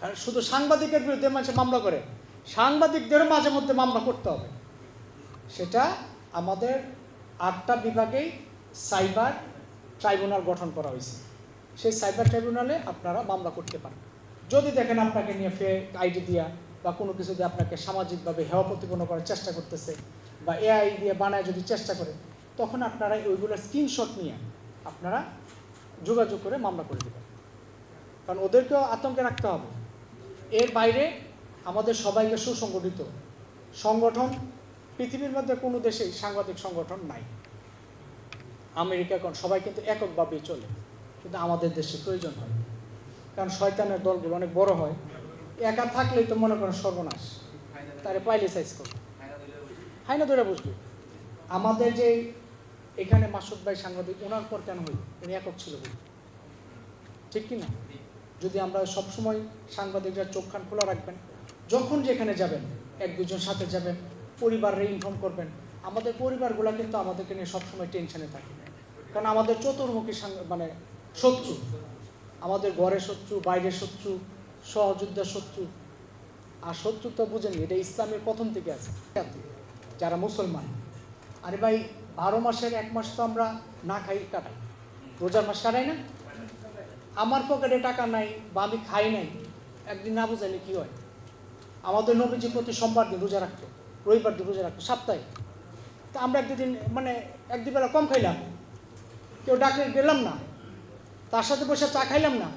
আর শুধু সাংবাদিকের বিরুদ্ধে মানুষ মামলা করে, সাংবাদিকদেরও মাঝে মধ্যে মামলা করতে হবে। সেটা আমাদের 8টা বিভাগেই সাইবার ট্রাইব্যুনাল গঠন করা হয়েছে। সেই সাইবার ট্রাইব্যুনালে আপনারা মামলা করতে পারেন। যদি দেখেন আপনাকে নিয়ে ফেক আইডি দিয়া বা কোনো কিছু দিয়ে আপনাকে সামাজিকভাবে হেয় প্রতিপন্ন করার চেষ্টা করতেছে বা এআই দিয়ে বানায় যদি চেষ্টা করে, তখন আপনারা ওইগুলোর স্ক্রিনশট নিয়ে আপনারা যোগাযোগ করে মামলা করে দেবেন। কারণ ওদেরকেও আতঙ্কে রাখতে হবে। এর বাইরে আমাদের সবাইকে সুসংগঠিত সংগঠন, পৃথিবীর মধ্যে কোনো দেশেই সাংবাদিক সংগঠন নাই। আমেরিকা এখন সবাই কিন্তু এককভাবেই চলে, কিন্তু আমাদের দেশে প্রয়োজন হয়। কারণ শয়তানের দলগুলো অনেক বড় হয়, একা থাকলেই তো মনে করেন সর্বনাশ, তারে পাইলে সাইজ করবে, হাই না ধরে বুঝবে। আমাদের যে এখানে মাসুদ ভাই সাংবাদিক, ওনার পর কেন হই? উনি একক ছিল বলে, ঠিক কি না? যদি আমরা সবসময় সাংবাদিকরা চোখ কান খোলা রাখবেন, যখন যেখানে যাবেন 1-2 জন সাথে যাবেন, পরিবারে ইনফর্ম করবেন। আমাদের পরিবারগুলো কিন্তু আমাদেরকে নিয়ে সবসময় টেনশনে থাকে, কারণ আমাদের চতুর্মুখী মানে শত্রু, আমাদের ঘরের শত্রু, বাইরের শত্রু, সহযোদ্ধার শত্রু। আর শত্রু তো বুঝেনি, এটা ইসলামের প্রথম থেকে আছে। যারা মুসলমান, আরে ভাই 12 মাসের 1 মাস তো আমরা না খাই কাটাই, রোজার মাস কাটাই না? আমার পকেটে টাকা নাই বা আমি খাই নাই, একদিন না বুঝাইলে কি হয়? আমাদের নবীজি প্রতি সোমবার দিন রোজা রাখতো, রবিবার দিন রোজা রাখতো, সপ্তাহে। তা আমরা একদিন মানে 1-2 বেলা কম খাইলাম, কেউ ডাকলে গেলাম না, তার সাথে বসে চা খাইলাম না,